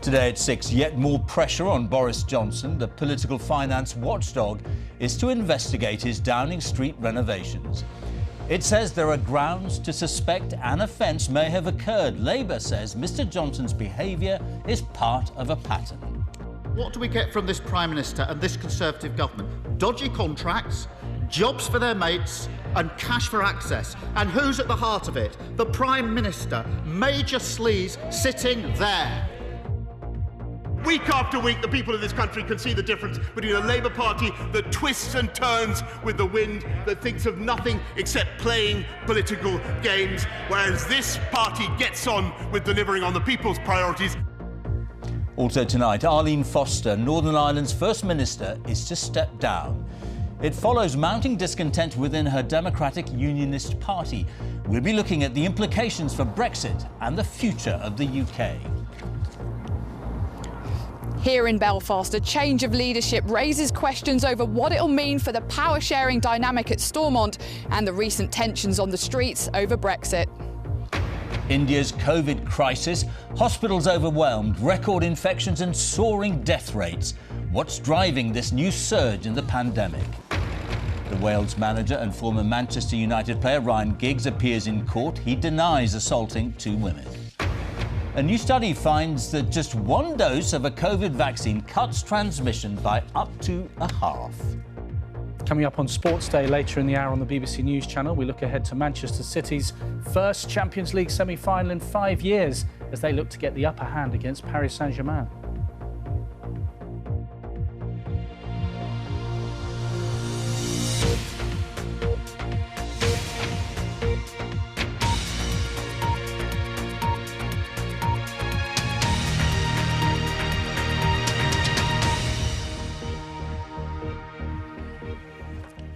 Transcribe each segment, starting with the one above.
Today at 6, yet more pressure on Boris Johnson. The political finance watchdog is to investigate his Downing Street renovations. It says there are grounds to suspect an offence may have occurred. Labour says Mr Johnson's behaviour is part of a pattern. What do we get from this Prime Minister and this Conservative government? Dodgy contracts, jobs for their mates and cash for access. And who's at the heart of it? The Prime Minister, major sleaze sitting there. Week after week, the people of this country can see the difference between a Labour Party that twists and turns with the wind, that thinks of nothing except playing political games, whereas this party gets on with delivering on the people's priorities. Also tonight, Arlene Foster, Northern Ireland's First Minister, is to step down. It follows mounting discontent within her Democratic Unionist Party. We'll be looking at the implications for Brexit and the future of the UK. Here in Belfast, a change of leadership raises questions over what it'll mean for the power-sharing dynamic at Stormont and the recent tensions on the streets over Brexit. India's COVID crisis, hospitals overwhelmed, record infections and soaring death rates. What's driving this new surge in the pandemic? The Wales manager and former Manchester United player Ryan Giggs appears in court. He denies assaulting 2 women. A new study finds that just 1 dose of a COVID vaccine cuts transmission by up to a half. Coming up on Sports Day later in the hour on the BBC News Channel, we look ahead to Manchester City's first Champions League semi-final in 5 years as they look to get the upper hand against Paris Saint-Germain.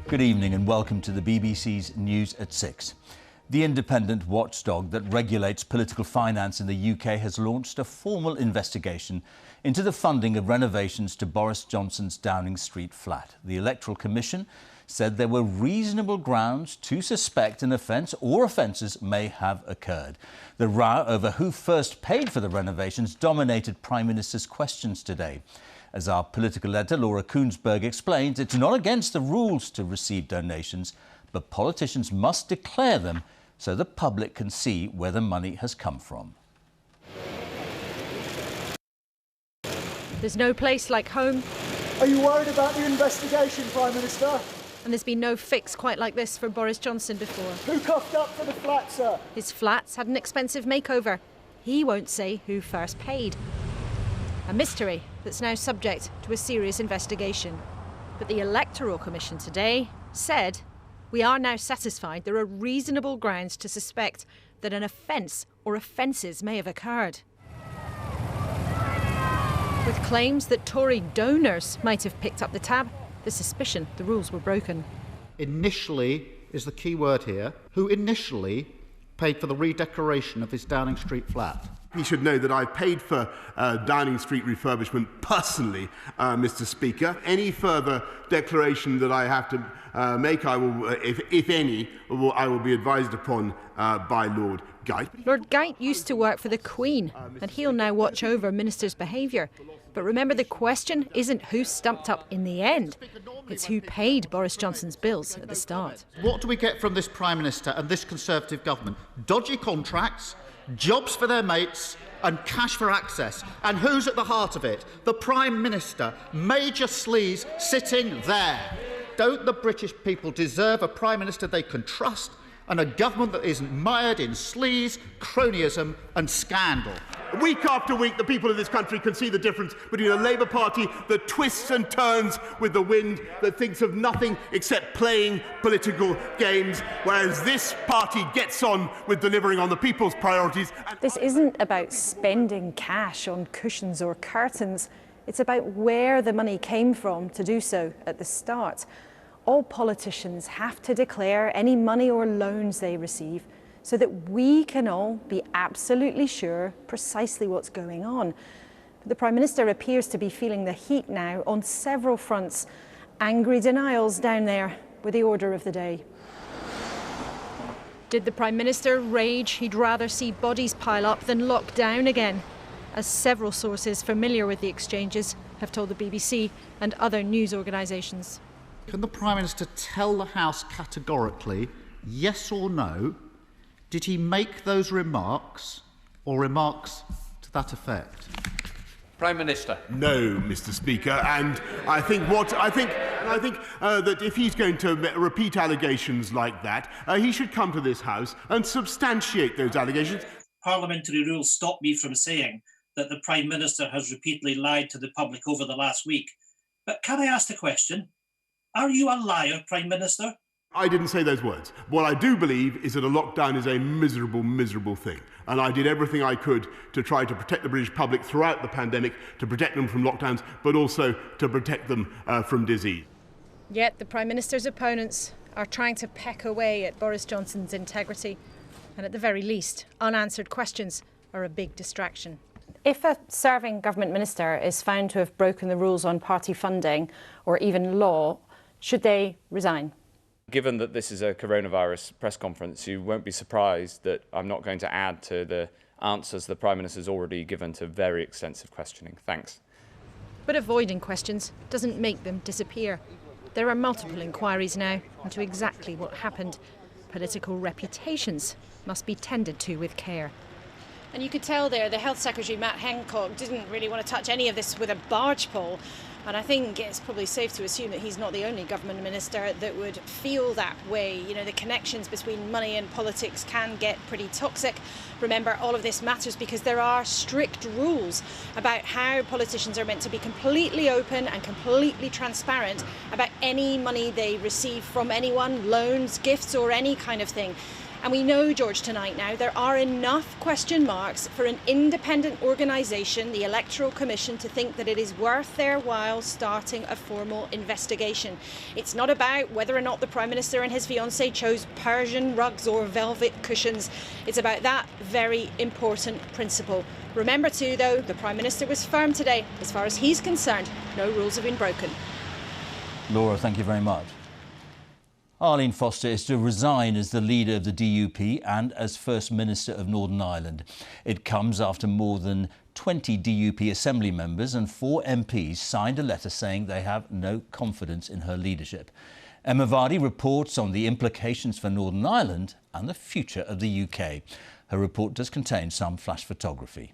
Good evening and welcome to the BBC's News at 6. The independent watchdog that regulates political finance in the UK has launched a formal investigation into the funding of renovations to Boris Johnson's Downing Street flat. The Electoral Commission said there were reasonable grounds to suspect an offence or offences may have occurred. The row over who first paid for the renovations dominated Prime Minister's questions today. As our political editor Laura Koonsberg explains, it's not against the rules to receive donations, but politicians must declare them so the public can see where the money has come from. There's no place like home. Are you worried about the investigation, Prime Minister? And there's been no fix quite like this for Boris Johnson before. Who coughed up for the flat, sir? His flats had an expensive makeover. He won't say who first paid. A mystery that's now subject to a serious investigation. But the Electoral Commission today said, we are now satisfied there are reasonable grounds to suspect that an offence or offences may have occurred. With claims that Tory donors might have picked up the tab, the suspicion the rules were broken. Initially is the key word here. Who initially paid for the redecoration of his Downing Street flat? He should know that I paid for Downing Street refurbishment personally, Mr. Speaker. Any further declaration that I have to make, I will, if any, I will be advised upon by Lord Geit. Lord Geit used to work for the Queen, and he'll now watch over ministers' behaviour. But remember, the question isn't who stumped up in the end. It's who paid Boris Johnson's bills at the start. What do we get from this Prime Minister and this Conservative government? Dodgy contracts, jobs for their mates and cash for access. And who's at the heart of it? The Prime Minister, major sleaze sitting there. Don't the British people deserve a Prime Minister they can trust and a government that isn't mired in sleaze, cronyism and scandal? Week after week, the people of this country can see the difference between a Labour Party that twists and turns with the wind, that thinks of nothing except playing political games, whereas this party gets on with delivering on the people's priorities. This isn't about spending cash on cushions or curtains. It's about where the money came from to do so at the start. All politicians have to declare any money or loans they receive so that we can all be absolutely sure precisely what's going on. But the Prime Minister appears to be feeling the heat now on several fronts. Angry denials down there were the order of the day. Did the Prime Minister rage he'd rather see bodies pile up than lock down again? as several sources familiar with the exchanges have told the BBC and other news organisations. Can the Prime Minister tell the House categorically, yes or no, did he make those remarks or remarks to that effect? Prime Minister. No, Mr. Speaker, and I think that if he's going to repeat allegations like that, he should come to this House and substantiate those allegations. Parliamentary rules stop me from saying that the Prime Minister has repeatedly lied to the public over the last week. But can I ask the question? Are you a liar, Prime Minister? I didn't say those words. What I do believe is that a lockdown is a miserable, miserable thing. And I did everything I could to try to protect the British public throughout the pandemic, to protect them from lockdowns, but also to protect them from disease. Yet the Prime Minister's opponents are trying to peck away at Boris Johnson's integrity. And at the very least, unanswered questions are a big distraction. If a serving government minister is found to have broken the rules on party funding or even law, should they resign? Given that this is a coronavirus press conference, you won't be surprised that I'm not going to add to the answers the Prime Minister's already given to very extensive questioning. Thanks. But avoiding questions doesn't make them disappear. There are multiple inquiries now into exactly what happened. Political reputations must be tended to with care. And you could tell there the Health Secretary, Matt Hancock, didn't really want to touch any of this with a barge pole. And I think it's probably safe to assume that he's not the only government minister that would feel that way. You know, the connections between money and politics can get pretty toxic. Remember, all of this matters because there are strict rules about how politicians are meant to be completely open and completely transparent about any money they receive from anyone, loans, gifts, or any kind of thing. And we know, George, tonight now, there are enough question marks for an independent organisation, the Electoral Commission, to think that it is worth their while starting a formal investigation. It's not about whether or not the Prime Minister and his fiancée chose Persian rugs or velvet cushions. It's about that very important principle. Remember too, though, the Prime Minister was firm today. As far as he's concerned, no rules have been broken. Laura, thank you very much. Arlene Foster is to resign as the leader of the DUP and as First Minister of Northern Ireland. It comes after more than 20 DUP Assembly members and 4 MPs signed a letter saying they have no confidence in her leadership. Emma Vardy reports on the implications for Northern Ireland and the future of the UK. Her report does contain some flash photography.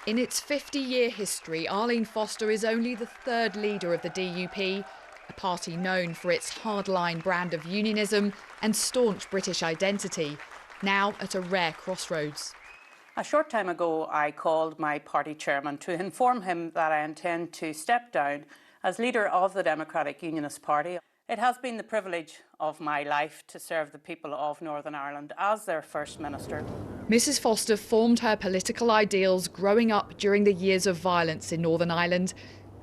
In its 50-year history, Arlene Foster is only the 3rd leader of the DUP, a party known for its hardline brand of unionism and staunch British identity, now at a rare crossroads. A short time ago, I called my party chairman to inform him that I intend to step down as leader of the Democratic Unionist Party. It has been the privilege of my life to serve the people of Northern Ireland as their First Minister. Mrs Foster formed her political ideals growing up during the years of violence in Northern Ireland.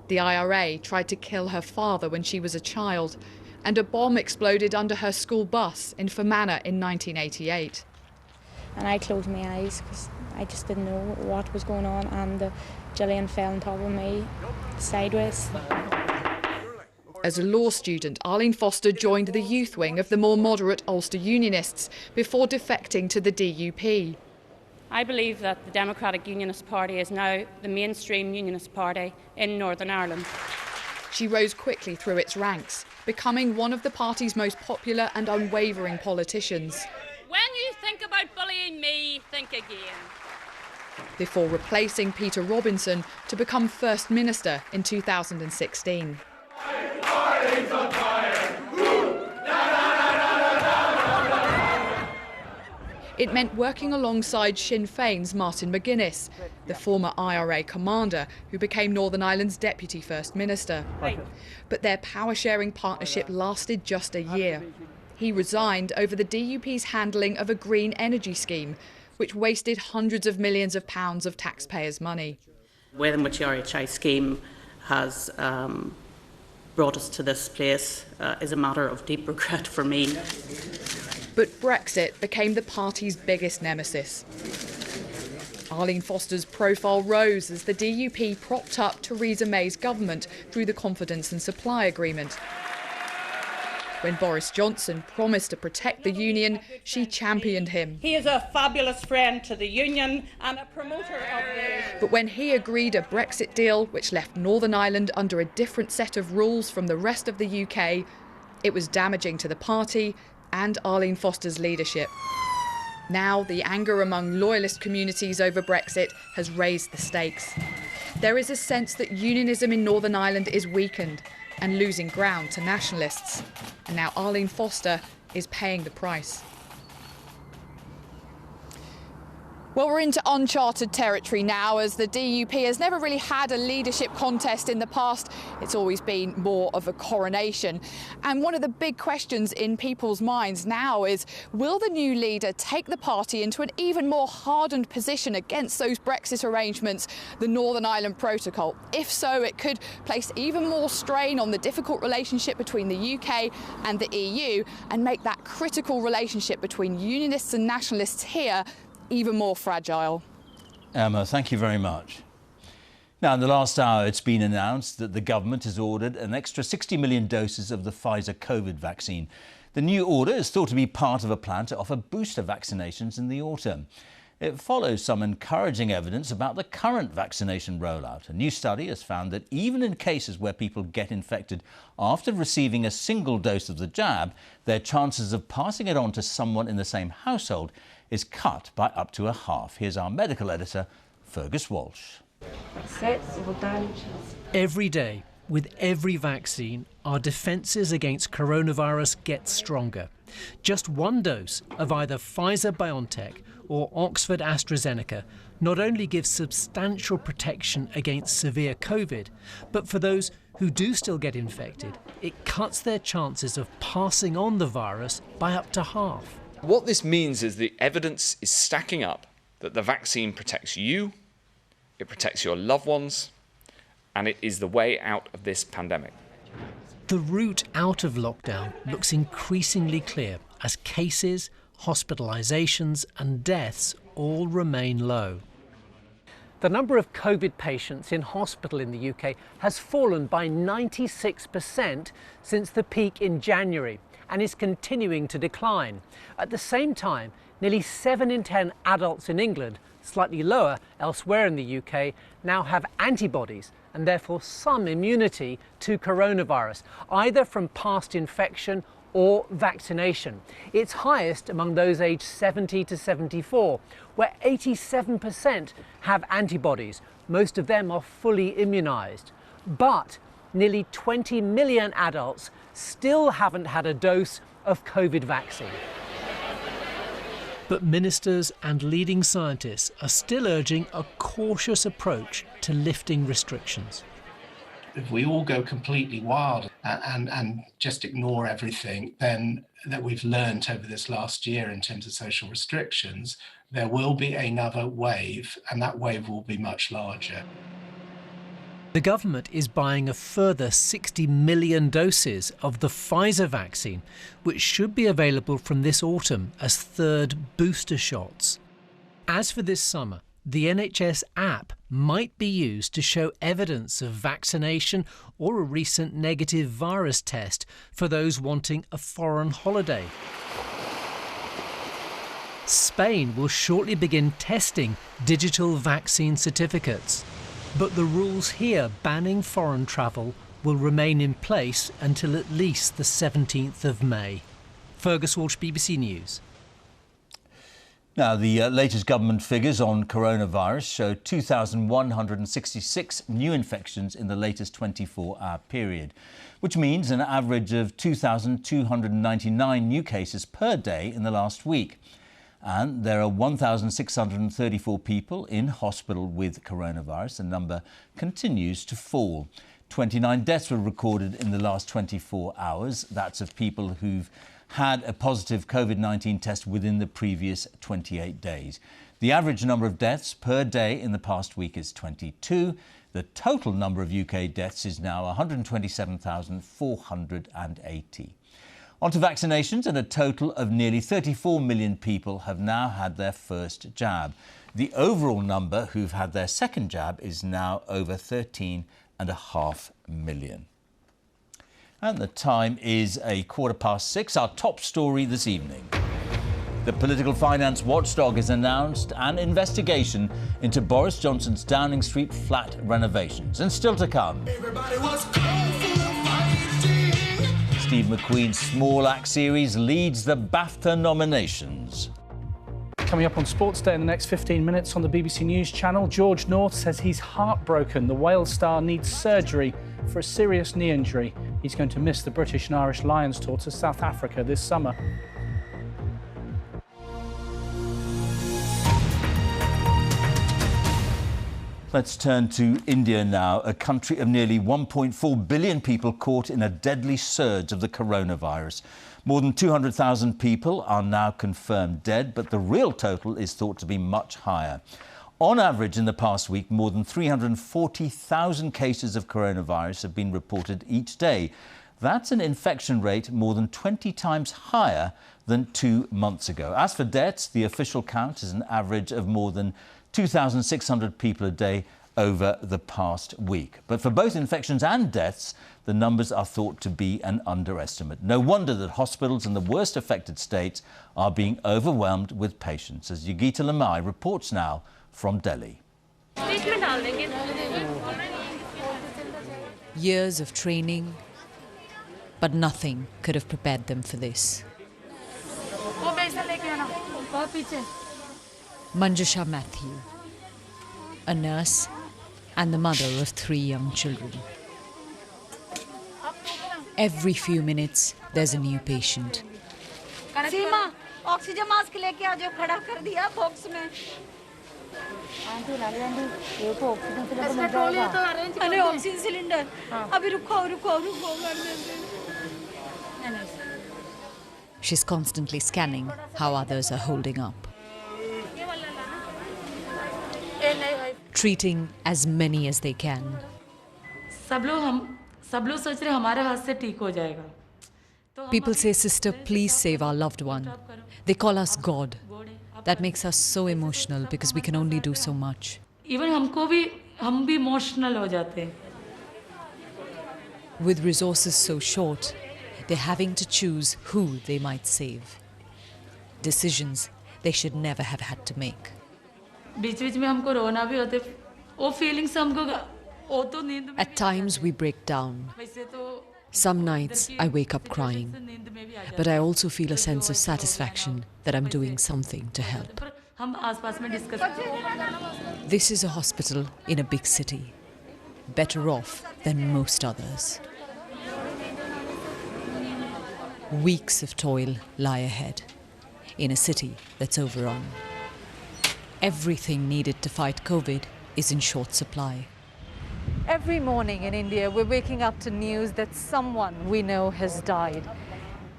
The IRA tried to kill her father when she was a child, and a bomb exploded under her school bus in Fermanagh in 1988. And I closed my eyes because I just didn't know what was going on, and Gillian fell on top of me sideways. As a law student, Arlene Foster joined the youth wing of the more moderate Ulster Unionists before defecting to the DUP. I believe that the Democratic Unionist Party is now the mainstream Unionist Party in Northern Ireland. She rose quickly through its ranks, becoming one of the party's most popular and unwavering politicians. When you think about bullying me, think again. Before replacing Peter Robinson to become First Minister in 2016. It meant working alongside Sinn Féin's Martin McGuinness, the former IRA commander who became Northern Ireland's Deputy First Minister. But their power-sharing partnership lasted just a year. He resigned over the DUP's handling of a green energy scheme, which wasted hundreds of millions of pounds of taxpayers' money. The way in which the RHI scheme has brought us to this place is a matter of deep regret for me. But Brexit became the party's biggest nemesis. Arlene Foster's profile rose as the DUP propped up Theresa May's government through the Confidence and Supply Agreement. When Boris Johnson promised to protect the union, she championed him. He is a fabulous friend to the union and a promoter of the... But when he agreed a Brexit deal which left Northern Ireland under a different set of rules from the rest of the UK, it was damaging to the party and Arlene Foster's leadership. Now, the anger among loyalist communities over Brexit has raised the stakes. There is a sense that unionism in Northern Ireland is weakened and losing ground to nationalists. And now Arlene Foster is paying the price. Well, we're into uncharted territory now, as the DUP has never really had a leadership contest in the past. It's always been more of a coronation. And one of the big questions in people's minds now is, will the new leader take the party into an even more hardened position against those Brexit arrangements, the Northern Ireland Protocol? If so, it could place even more strain on the difficult relationship between the UK and the EU and make that critical relationship between unionists and nationalists here even more fragile. Emma, thank you very much. Now, in the last hour, it's been announced that the government has ordered an extra 60 million doses of the Pfizer COVID vaccine. The new order is thought to be part of a plan to offer booster vaccinations in the autumn. It follows some encouraging evidence about the current vaccination rollout. A new study has found that even in cases where people get infected after receiving a single dose of the jab, their chances of passing it on to someone in the same household is cut by up to a half. Here's our medical editor, Fergus Walsh. Every day, with every vaccine, our defences against coronavirus get stronger. Just one dose of either Pfizer-BioNTech or Oxford-AstraZeneca not only gives substantial protection against severe COVID, but for those who do still get infected, it cuts their chances of passing on the virus by up to half. What this means is the evidence is stacking up that the vaccine protects you, it protects your loved ones, and it is the way out of this pandemic. The route out of lockdown looks increasingly clear as cases, hospitalisations and deaths all remain low. The number of COVID patients in hospital in the UK has fallen by 96% since the peak in January and is continuing to decline. At the same time, nearly 7 in 10 adults in England, slightly lower elsewhere in the UK, now have antibodies and therefore some immunity to coronavirus, either from past infection or vaccination. It's highest among those aged 70 to 74, where 87% have antibodies. Most of them are fully immunised. But nearly 20 million adults still haven't had a dose of COVID vaccine. But ministers and leading scientists are still urging a cautious approach to lifting restrictions. If we all go completely wild and just ignore everything then that we've learned over this last year in terms of social restrictions, there will be another wave, and that wave will be much larger. The government is buying a further 60 million doses of the Pfizer vaccine, which should be available from this autumn as third booster shots. As for this summer, the NHS app might be used to show evidence of vaccination or a recent negative virus test for those wanting a foreign holiday. Spain will shortly begin testing digital vaccine certificates. But the rules here banning foreign travel will remain in place until at least the 17th of May. Fergus Walsh, BBC News. Now, the latest government figures on coronavirus show 2,166 new infections in the latest 24-hour period, which means an average of 2,299 new cases per day in the last week. And there are 1,634 people in hospital with coronavirus. The number continues to fall. 29 deaths were recorded in the last 24 hours. That's of people who've had a positive COVID-19 test within the previous 28 days. The average number of deaths per day in the past week is 22. The total number of UK deaths is now 127,480. On to vaccinations, and a total of nearly 34 million people have now had their first jab. The overall number who've had their second jab is now over 13.5 million. And the time is 6:15. Our top story this evening. The political finance watchdog has announced an investigation into Boris Johnson's Downing Street flat renovations. And still to come, Steve McQueen's Small Act series leads the BAFTA nominations. Coming up on Sports Day in the next 15 minutes on the BBC News channel, George North says he's heartbroken. The Wales star needs surgery for a serious knee injury. He's going to miss the British and Irish Lions tour to South Africa this summer. Let's turn to India now, a country of nearly 1.4 billion people caught in a deadly surge of the coronavirus. More than 200,000 people are now confirmed dead, but the real total is thought to be much higher. On average, in the past week, more than 340,000 cases of coronavirus have been reported each day. That's an infection rate more than 20 times higher than 2 months ago. As for deaths, the official count is an average of more than 2,600 people a day over the past week. But for both infections and deaths, the numbers are thought to be an underestimate. No wonder that hospitals in the worst affected states are being overwhelmed with patients, as Yogita Lamai reports now from Delhi. Years of training, but nothing could have prepared them for this. Manjusha Matthew, a nurse and the mother of 3 young children. Every few minutes, there's a new patient. Seema, oxygen mask लेके आ जाओ, खड़ा कर दिया box में। अरे oxygen cylinder, अभी रुको। She's constantly scanning how others are holding up. Treating as many as they can. People say, "Sister, please save our loved one." They call us God. That makes us so emotional because we can only do so much. हम भी emotional हो जाते हैं. With resources so short, they're having to choose who they might save. Decisions they should never have had to make. बीच-बीच में हमको रोना भी होते, वो feelings हमको वो तो नींद में. At times we break down. Some nights I wake up crying, but I also feel a sense of satisfaction that I'm doing something to help. हम आस-पास में discuss. This is a hospital in a big city, better off than most others. Weeks of toil lie ahead in a city that's overrun. Everything needed to fight COVID is in short supply. Every morning in India, we're waking up to news that someone we know has died.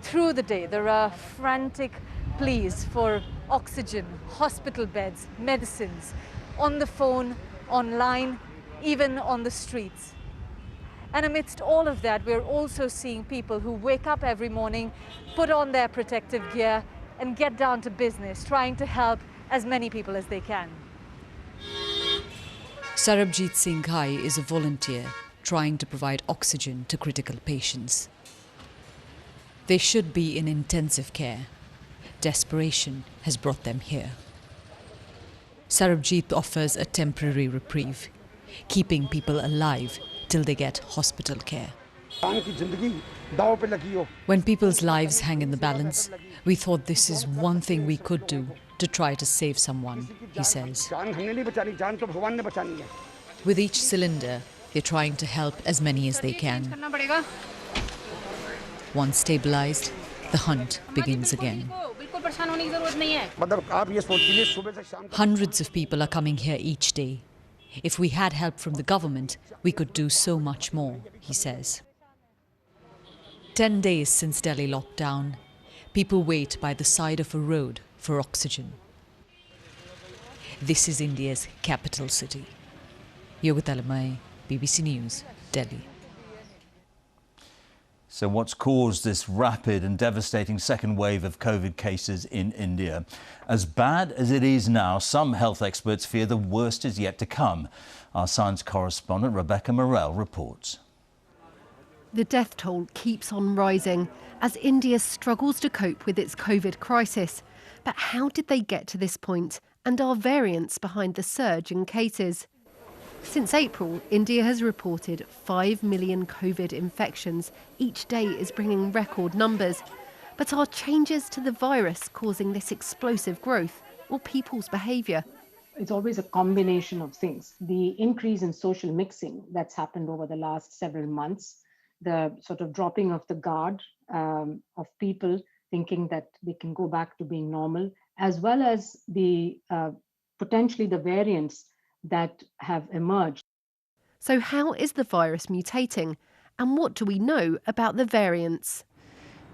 Through the day, there are frantic pleas for oxygen, hospital beds, medicines, on the phone, online, even on the streets. And amidst all of that, we're also seeing people who wake up every morning, put on their protective gear, and get down to business, trying to help as many people as they can. Sarabjit Singh Ghai is a volunteer trying to provide oxygen to critical patients. They should be in intensive care. Desperation has brought them here. Sarabjit offers a temporary reprieve, keeping people alive till they get hospital care. When people's lives hang in the balance, we thought this is one thing we could do to try to save someone, he says. With each cylinder, they're trying to help as many as they can. Once stabilized, the hunt begins again. Hundreds of people are coming here each day. If we had help from the government, we could do so much more, he says. 10 days since Delhi lockdown, people wait by the side of a road for oxygen. This is India's capital city. Yogita Lamai, BBC News, Delhi. So what's caused this rapid and devastating second wave of COVID cases in India? As bad as it is now, some health experts fear the worst is yet to come. Our science correspondent Rebecca Morell reports. The death toll keeps on rising as India struggles to cope with its COVID crisis. But how did they get to this point? And are variants behind the surge in cases? Since April, India has reported 5 million COVID infections. Each day is bringing record numbers. But are changes to the virus causing this explosive growth, or people's behaviour? It's always a combination of things. The increase in social mixing that's happened over the last several months, the sort of dropping of the guard of people thinking that they can go back to being normal, as well as the potentially the variants that have emerged. So how is the virus mutating? And what do we know about the variants?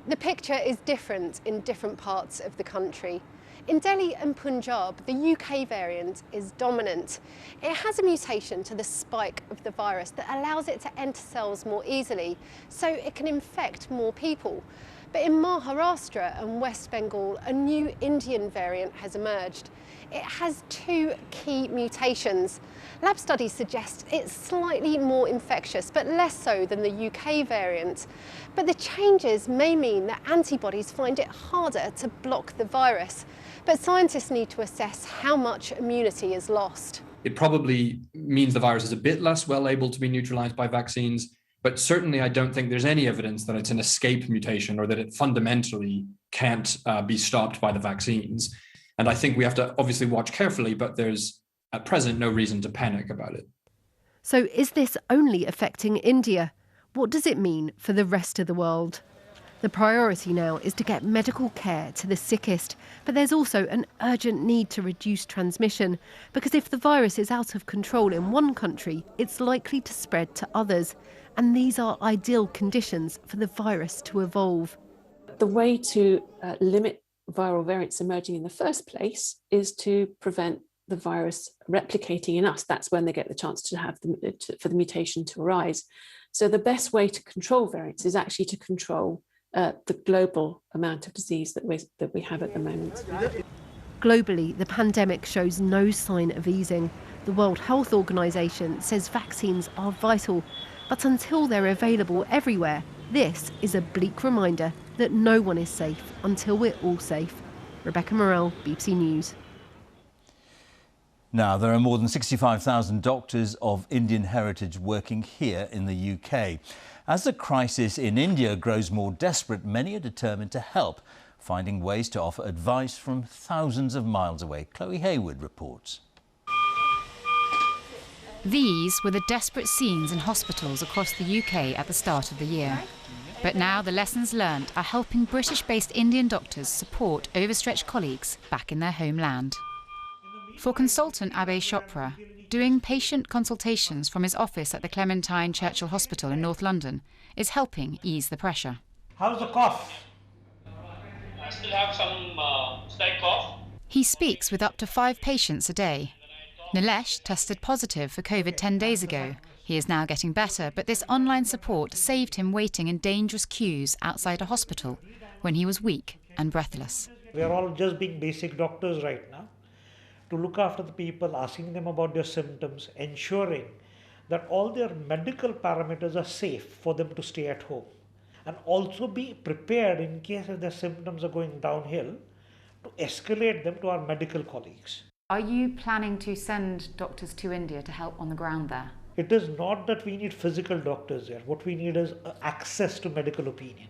The picture is different in different parts of the country. In Delhi and Punjab, the UK variant is dominant. It has a mutation to the spike of the virus that allows it to enter cells more easily, so it can infect more people. But in Maharashtra and West Bengal, a new Indian variant has emerged. It has 2 key mutations. Lab studies suggest it's slightly more infectious, but less so than the UK variant. But the changes may mean that antibodies find it harder to block the virus. But scientists need to assess how much immunity is lost. It probably means the virus is a bit less well able to be neutralized by vaccines, but certainly I don't think there's any evidence that it's an escape mutation or that it fundamentally can't be stopped by the vaccines. And I think we have to obviously watch carefully, but there's at present no reason to panic about it. So is this only affecting India? What does it mean for the rest of the world? The priority now is to get medical care to the sickest, but there's also an urgent need to reduce transmission, because if the virus is out of control in one country, it's likely to spread to others. And these are ideal conditions for the virus to evolve. The way to limit viral variants emerging in the first place is to prevent the virus replicating in us. That's when they get the chance to have for the mutation to arise. So the best way to control variants is actually to control the global amount of disease that we have at the moment. Globally, the pandemic shows no sign of easing. The World Health Organization says vaccines are vital, but until they're available everywhere, this is a bleak reminder that no one is safe until we're all safe. Rebecca Morell, BBC News. Now, there are more than 65,000 doctors of Indian heritage working here in the UK. As the crisis in India grows more desperate, many are determined to help, finding ways to offer advice from thousands of miles away. Chloe Hayward reports. These were the desperate scenes in hospitals across the UK at the start of the year. But now the lessons learned are helping British-based Indian doctors support overstretched colleagues back in their homeland. For consultant Abhay Chopra, doing patient consultations from his office at the Clementine Churchill Hospital in North London is helping ease the pressure. How's the cough? I still have some slight cough. He speaks with up to 5 patients a day. Nilesh tested positive for COVID 10 days ago. He is now getting better, but this online support saved him waiting in dangerous queues outside a hospital when he was weak and breathless. We are all just being basic doctors right now, to look after the people, asking them about their symptoms, ensuring that all their medical parameters are safe for them to stay at home, and also be prepared in case if their symptoms are going downhill to escalate them to our medical colleagues. Are you planning to send doctors to India to help on the ground there? It is not that we need physical doctors there. What we need is access to medical opinion,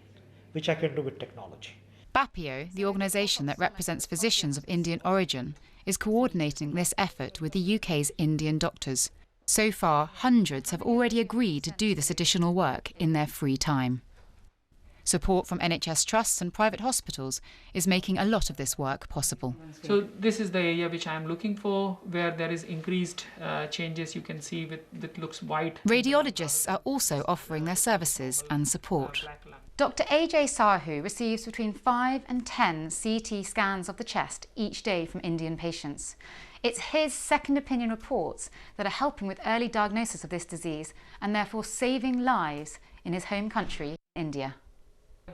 which I can do with technology. BAPIO, the organisation that represents physicians of Indian origin, is coordinating this effort with the UK's Indian doctors. So far, hundreds have already agreed to do this additional work in their free time. Support from NHS trusts and private hospitals is making a lot of this work possible. So this is the area which I am looking for, where there is increased changes you can see that looks white. Radiologists are also offering their services and support. Dr. AJ Sahu receives between 5 and 10 CT scans of the chest each day from Indian patients. It's his second opinion reports that are helping with early diagnosis of this disease and therefore saving lives in his home country, India.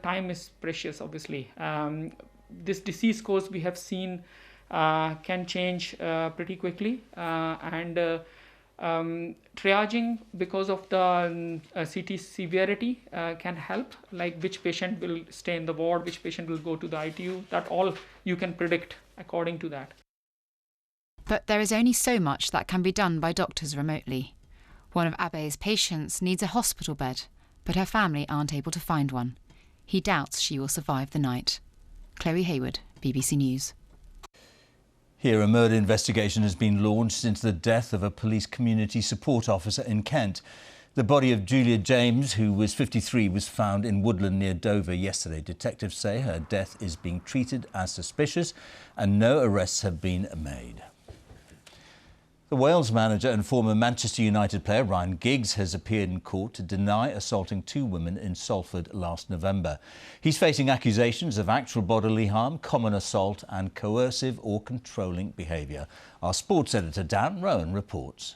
Time is precious, obviously. This disease course we have seen can change pretty quickly, and Triaging because of the CT severity can help, like which patient will stay in the ward, which patient will go to the ITU. That all you can predict according to that. But there is only so much that can be done by doctors remotely. One of Abe's patients needs a hospital bed, but her family aren't able to find one. He doubts she will survive the night. Chloe Hayward, BBC News. Here, a murder investigation has been launched into the death of a police community support officer in Kent. The body of Julia James, who was 53, was found in Woodland near Dover yesterday. Detectives say her death is being treated as suspicious and no arrests have been made. The Wales manager and former Manchester United player Ryan Giggs has appeared in court to deny assaulting 2 women in Salford last November. He's facing accusations of actual bodily harm, common assault and coercive or controlling behaviour. Our sports editor Dan Rowan reports.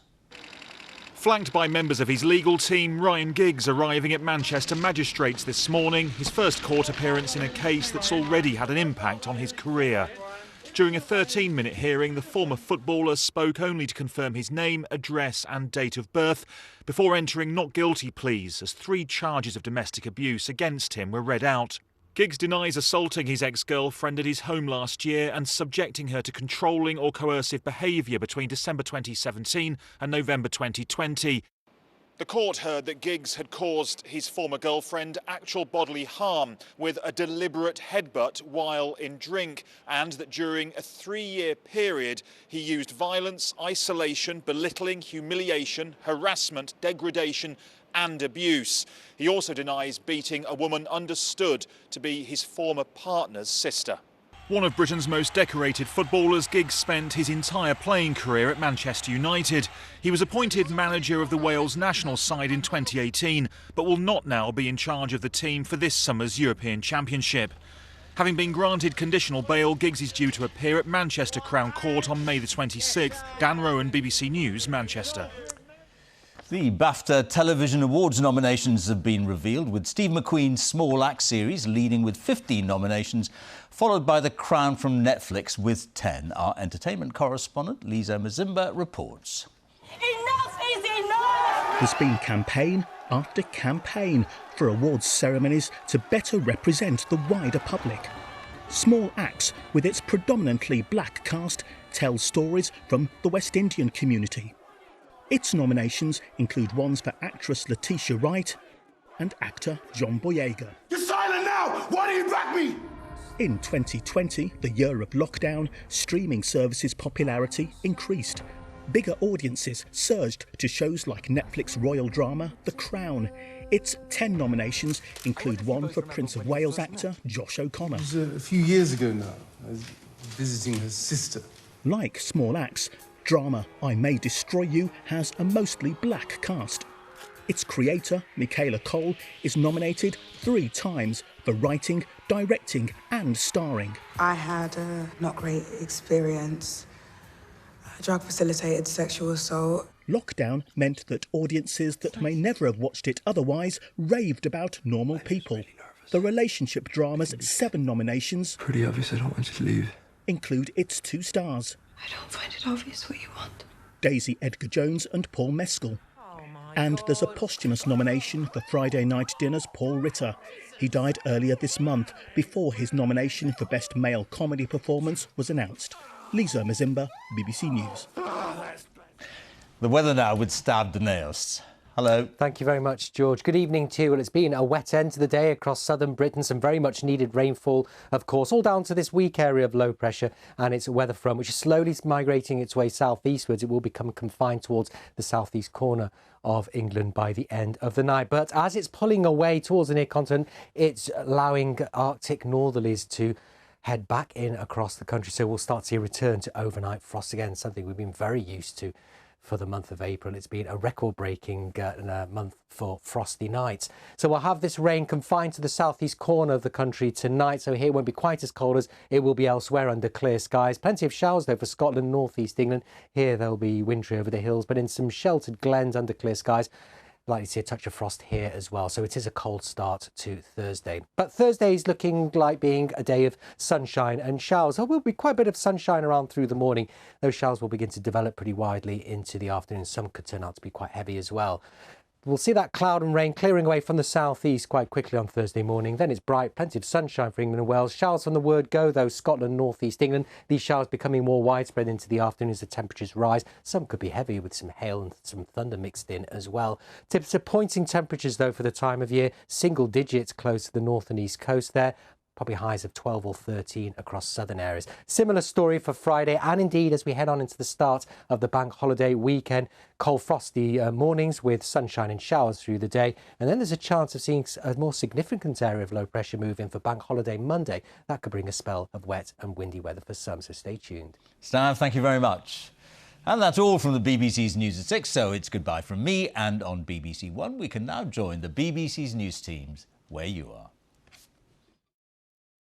Flanked by members of his legal team, Ryan Giggs arriving at Manchester magistrates this morning, his first court appearance in a case that's already had an impact on his career. During a 13-minute hearing, the former footballer spoke only to confirm his name, address and date of birth before entering not guilty pleas as 3 charges of domestic abuse against him were read out. Giggs denies assaulting his ex-girlfriend at his home last year and subjecting her to controlling or coercive behaviour between December 2017 and November 2020. The court heard that Giggs had caused his former girlfriend actual bodily harm with a deliberate headbutt while in drink, and that during a 3-year period he used violence, isolation, belittling, humiliation, harassment, degradation and abuse. He also denies beating a woman understood to be his former partner's sister. One of Britain's most decorated footballers, Giggs spent his entire playing career at Manchester United. He was appointed manager of the Wales national side in 2018, but will not now be in charge of the team for this summer's European Championship. Having been granted conditional bail, Giggs is due to appear at Manchester Crown Court on May the 26th. Dan Rowan, BBC News, Manchester. The BAFTA Television Awards nominations have been revealed, with Steve McQueen's Small Axe series leading with 15 nominations, followed by The Crown from Netflix with 10. Our entertainment correspondent, Lisa Mazimba, reports. Enough is enough! There's been campaign after campaign for awards ceremonies to better represent the wider public. Small Axe, with its predominantly black cast, tells stories from the West Indian community. Its nominations include ones for actress Letitia Wright and actor John Boyega. You're silent now! Why do you back me? In 2020, the year of lockdown, streaming services' popularity increased. Bigger audiences surged to shows like Netflix royal drama The Crown. Its 10 nominations include one for Prince of Wales actor Josh O'Connor. It was a few years ago now. I was visiting her sister. Like Small Axe, drama I May Destroy You has a mostly black cast. Its creator, Michaela Cole, is nominated 3 times for writing, directing and starring. I had a not great experience. Drug-facilitated sexual assault. Lockdown meant that audiences that may never have watched it otherwise raved about Normal People. The relationship drama's 7 nominations, Pretty obvious I don't want you to leave. include its 2 stars. I don't find it obvious what you want. Daisy Edgar-Jones and Paul Mescal. And there's a posthumous nomination for Friday Night Dinner's Paul Ritter. He died earlier this month, before his nomination for Best Male Comedy Performance was announced. Lisa Mazimba, BBC News. The weather now with Stad Danaos. Hello. Thank you very much, George. Good evening to you. Well, it's been a wet end to the day across southern Britain. Some very much needed rainfall, of course, all down to this weak area of low pressure and its weather front, which is slowly migrating its way southeastwards. It will become confined towards the southeast corner of England by the end of the night. But as it's pulling away towards the near continent, it's allowing Arctic northerlies to head back in across the country. So we'll start to see a return to overnight frost again, something we've been very used to for the month of April. It's been a record-breaking month for frosty nights. So we'll have this rain confined to the southeast corner of the country tonight. So here it won't be quite as cold as it will be elsewhere under clear skies. Plenty of showers, though, for Scotland, northeast England. Here they'll be wintry over the hills, but in some sheltered glens under clear skies. Likely to see a touch of frost here as well, so it is a cold start to Thursday. But Thursday is looking like being a day of sunshine and showers. There will be quite a bit of sunshine around through the morning. Those showers will begin to develop pretty widely into the afternoon. Some could turn out to be quite heavy as well. We'll see that cloud and rain clearing away from the southeast quite quickly on Thursday morning. Then it's bright, plenty of sunshine for England and Wales. Showers from the word go, though, Scotland, northeast England. These showers becoming more widespread into the afternoon as the temperatures rise. Some could be heavy with some hail and some thunder mixed in as well. Disappointing temperatures, though, for the time of year. Single digits close to the north and east coast there. Probably highs of 12 or 13 across southern areas. Similar story for Friday, and indeed as we head on into the start of the bank holiday weekend. Cold, frosty mornings with sunshine and showers through the day. And then there's a chance of seeing a more significant area of low pressure move in for bank holiday Monday. That could bring a spell of wet and windy weather for some, so stay tuned. Stav, thank you very much. And that's all from the BBC's News at 6, so it's goodbye from me. And on BBC One, we can now join the BBC's news teams where you are.